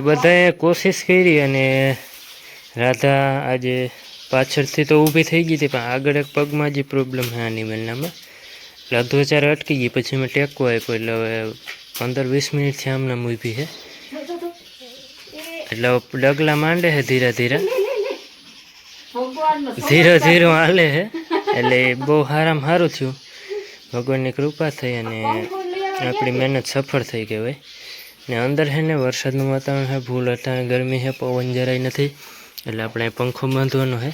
બધાએ કોશિશ કરી અને રાધા આજે પાછળથી તો ઊભી થઈ ગઈ હતી, પણ આગળ એક પગમાં જે પ્રોબ્લેમ છે આની મેલનામાં, એટલે અધ્વચારે અટકી ગઈ. પછી મેં ટેકો આપ્યો, એટલે હવે 15-20 મિનિટથી આમનામ ઊભી છે. એટલે ડગલા માંડે છે ધીરે ધીરે હાલે છે. એટલે બહુ સારામાં સારું થયું, ભગવાનની કૃપા થઈ અને આપણી મહેનત સફળ થઈ કહેવાય. ને અંદર છે ને વરસાદનું વાતાવરણ છે, ફૂલ અટાણે ગરમી છે, પવન જરાય નથી, એટલે આપણે પંખો બાંધવાનો છે.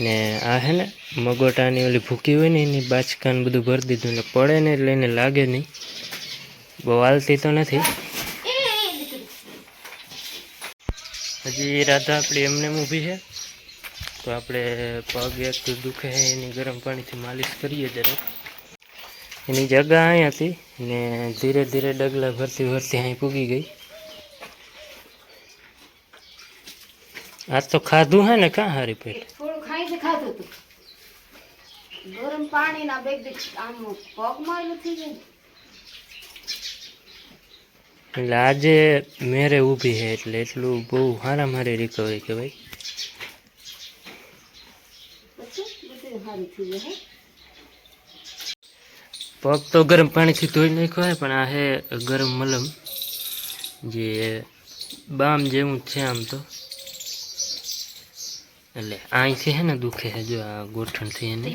ને આ છે ને મગોટાની ઓલી ભૂકી હોય ને એની બાચકાને બધું ભરી દીધું, ને પડે ને એટલે એને લાગે નહીં, બહુ હાલતી તો નથી. હજી રાધા આપણી એમને ઊભી છે, તો આપણે પગ એક દુખે છે એની ગરમ પાણીથી માલિશ કરીએ જરાક. એની જગા અહીં હતી ને ધીરે ધીરે ડગલા ભરતી ભરતી અહીં પૂગી ગઈ. આજ તો ખાધું હે ને કાં હારી પેટ થોડું ખાઈ ખાધું હતું ગરમ પાણી ના બેગ આમ પગમાં નથી ગયું. એટલે આજે મેરે ઊભી છે એટલે એટલું બહુ સારા મારી રિકવરી કહેવાય. પગ તો ગરમ પાણીથી ધોઈ નાખ્યો હોય, પણ આ હે ગરમ મલમ જે બામ જેવું છે આમ તો. એટલે અહીંથી હે ને દુખે છે, જો આ ગોઠણથી એને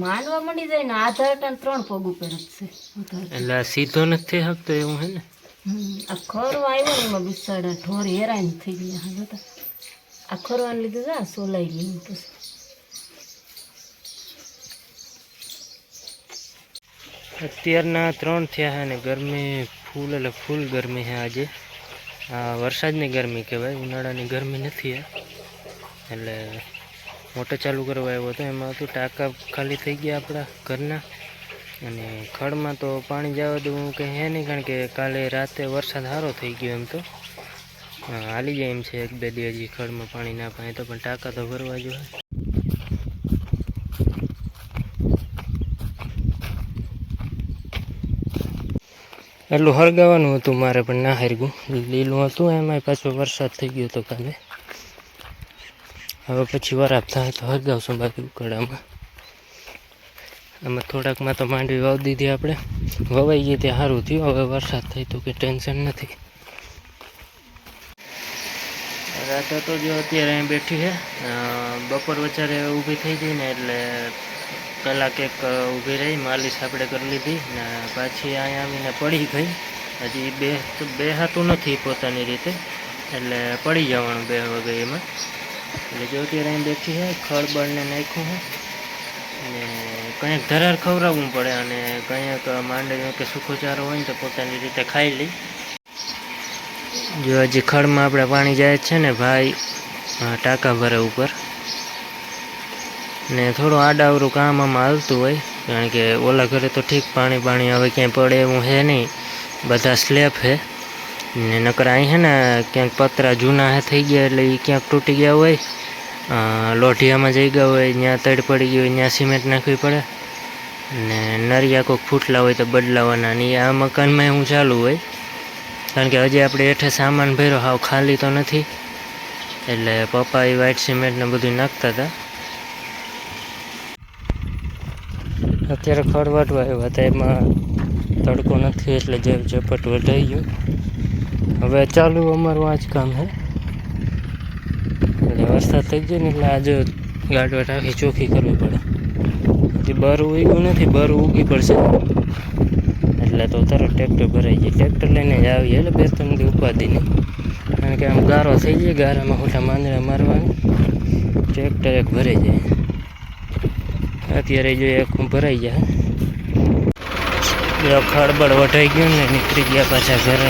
માંડવા મળી જાય ને આધાર 3 પગ ઉપર જ છે. એટલે આ સીધો નથી થઈ શકતો એવું હે ને. આ ખરવા આવ્યો ને એમાં બિસાડા ઢોર હેરાન થઈ ગયા હતા. આ ખરવાને લીધે જા સોલાઈ ગયું. પછી અત્યારના 3 થયા છે ને ગરમી ફૂલ એટલે ફૂલ ગરમી છે આજે. આ વરસાદની ગરમી કહેવાય, ઉનાળાની ગરમી નથી. એટલે મોટર ચાલુ કરવા આવ્યો હતો, એમાં હતું ટાંકા ખાલી થઈ ગયા આપણા ઘરના. અને ખડમાં તો પાણી જવા દેવું કંઈ હે નહીં, કારણ કે કાલે રાતે વરસાદ સારો થઈ ગયો. એમ તો હાલી જાય એમ છે 1-2 દી હજી ખડમાં પાણી ના પાય તો, પણ ટાંકા તો ભરવા જોઈએ. એટલું હળગાવાનું હતું મારે, પણ ના હરગું. લીલું હતું, એમાંય પાછો વરસાદ થઈ ગયો હતો કાલે. હવે પછી વરાપ થાય તો હરગાવશું બાકી ઉકરડામાં. આમાં થોડાકમાં તો માંડવી વાવી દીધી આપણે, વવાઈ ગઈ ત્યાં સારું થયું. હવે વરસાદ થાય તો કંઈ ટેન્શન નથી. રાતે તો જો અત્યારે અહીં બેઠી છે, બપોર વચારે ઊભી થઈ ગઈ ને એટલે કલાક એક ઊભી રહી, માલિશ આપણે કરી લીધી ને પાછી અહીંયા આવીને પડી ગઈ. હજી બેહાતું નથી પોતાની રીતે, એટલે પડી જવાનું બે વગર એમાં. એટલે જો અત્યારે અહીં બેઠી છે, ખડ બળને નાખ્યું છે ને કંઈક ધરાર ખવડાવવું પડે, અને કંઈક માંડવી કે સૂકો ચારો હોય ને તો પોતાની રીતે ખાઈ લઈ. જો હજી ખડમાં આપણે પાણી જાય છે ને ભાઈ, ટાંકા ભરે ઉપર. ને થોડું આડાવરું કામ આમાં હાલતું હોય, કારણ કે ઓલા ઘરે તો ઠીક પાણી હવે ક્યાંય પડે એવું છે નહીં, બધા સ્લેબ છે. ને નકર અહીં છે ને ક્યાંક પતરા જૂના થઈ ગયા, એટલે એ ક્યાંક તૂટી ગયા હોય, લોઢિયામાં જઈ ગયા હોય, ત્યાં તડ પડી ગઈ હોય, ત્યાં સિમેન્ટ નાખવી પડે. ને નરિયા કોઈક ફૂટલા હોય તો બદલાવાના. ને આ મકાનમાં એવું ચાલુ હોય, કારણ કે હજી આપણે હેઠે સામાન ભર્યો હાવ ખાલી તો નથી, એટલે પપ્પા એ વ્હાઇટ સિમેન્ટને બધું નાખતા હતા. અત્યારે ખડ વાટવા આવ્યા હતા, એમાં તડકો નથી એટલે જેમ ઝપટ વધાઈ ગયો. હવે ચાલુ અમારું આ જ કામ છે. એટલે વરસાદ થઈ ગયો ને એટલે આજે ગાડવા રાખી ચોખ્ખી કરવી પડે. હજી બરું ઉગ્યું નથી, બરું ઉગી પડશે એટલે તો તરત ટ્રેક્ટર ભરાઈ જાય. ટ્રેક્ટર લઈને જ આવીએ એટલે 2-3 દી ઉપાદી નહીં, કારણ કે આમ ગારો થઈ જાય, ગારામાં ખોટા માંદડા મારવાની. ટ્રેક્ટર એક ભરાઈ જાય. અત્યારે જો એક ભરાઈ જાય, ખડબડ વઢાઈ ગયું ને નીકળી ગયા પાછા ઘરે.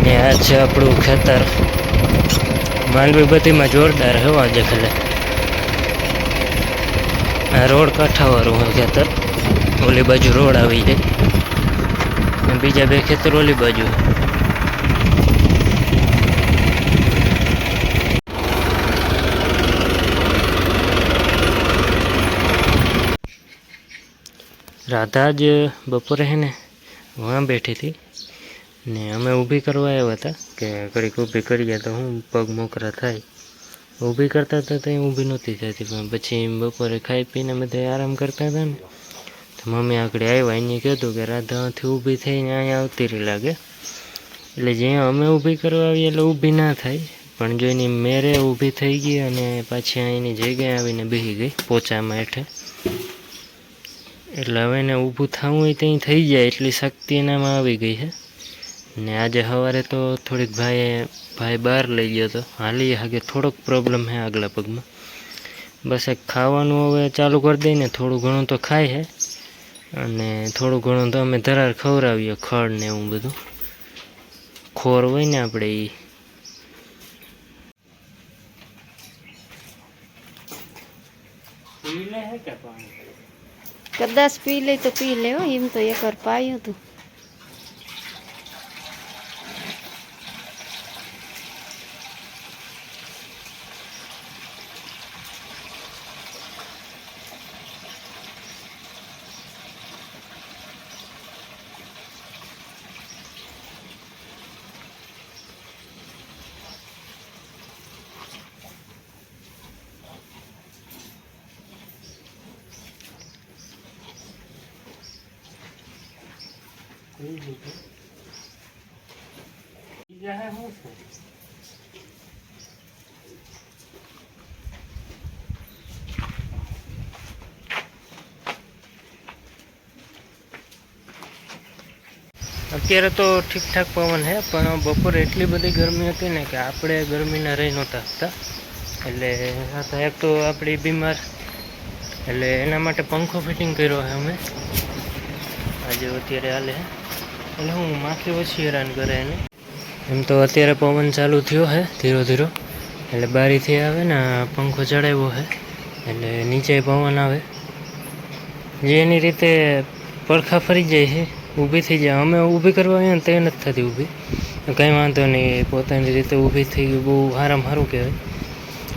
ને આ છે આપણું ખેતર. માંડવી બધીમાં જોરદાર હવા દેખલે. આ રોડ કાંઠાવાળું હોય ખેતર, ઓલી બાજુ રોડ આવી જાય, બીજા 2 ખેતર ઓલી બાજુ. રાધા જ બપોરે હે ને વहाँ બેઠી હતી ને અમે ઊભી કરવા આવ્યા હતા કે ઘડીક ઊભી કરીએ તો હું પગ મોકરા થાય. ઊભી કરતા હતા ત્યાં ઊભી નહોતી થતી, પણ પછી બપોરે ખાઈ પીને બધા આરામ કરતા હતા ને તો મમ્મી આગળ આવ્યા, એને કીધું કે રાધાથી ઊભી થઈને અહીંયા આવતી રહી લાગે. એટલે જ્યાં અમે ઊભી કરવા આવીએ એટલે ઊભી ના થાય, પણ જો એની મેરે ઊભી થઈ ગઈ અને પાછી અહીંની જગ્યાએ આવીને બેસી ગઈ પોચામાં હેઠે. એટલે હવે એને ઊભું થવું હોય ત્યાં થઈ જાય એટલી શક્તિ એનામાં આવી ગઈ છે. ને આજે સવારે તો થોડીક ભાઈ બહાર લઈ ગયો હતો, હાલી હાગે થોડોક પ્રોબ્લેમ છે આગલા પગમાં. બસ એક ખાવાનું હવે ચાલુ કરી દઈને થોડું ઘણું તો ખાય છે, અને થોડું ઘણું તો અમે ધરાર ખવડાવીએ, ખડ ને એવું બધું ખોર હોય ને આપણે કદાચ પી લે તો પી લે હો, એમ તો એકવાર પાયું હતું. અત્યારે તો ઠીકઠાક પવન છે, પણ બપોરે એટલી બધી ગરમી હતી ને કે આપણે ગરમીના રહી નહોતા શકતા. એટલે એક તો આપણી બીમાર, એટલે એના માટે પંખો ફિટિંગ કર્યો છે અમે આજે અત્યારે હાલે. એટલે હું માખી ઓછી હેરાન કરે એને. એમ તો અત્યારે પવન ચાલુ થયો છે ધીરો ધીરો, એટલે બારીથી આવે ને પંખો ચડાવ્યો છે એટલે નીચે પવન આવે, જે એની રીતે પડખા ફરી જાય છે, ઊભી થઈ જાય. અમે ઊભી કરવા આવીએ ને તે નથી થતી ઊભી, કંઈ વાંધો નહીં, પોતાની રીતે ઊભી થઈ ગઈ, બહુ સારામાં સારું કહેવાય.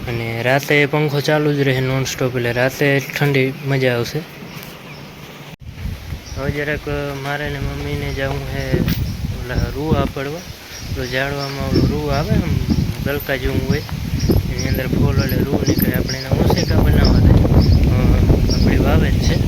અને રાતે પંખો ચાલુ જ રહે નોન સ્ટોપ, એટલે રાતે ઠંડી મજા આવશે. હવે જરાક મારે ને મમ્મીને જવું છે ઓલા રૂ આપડવા, તો ઝાડવામાં ઓલું રૂ આવે આમ ગલકા જેવું હોય, એની અંદર ફૂલ એટલે રૂ નીકળે. આપણે એના ઓશેકા બનાવવા થાય, આપણી વાવે જ છે.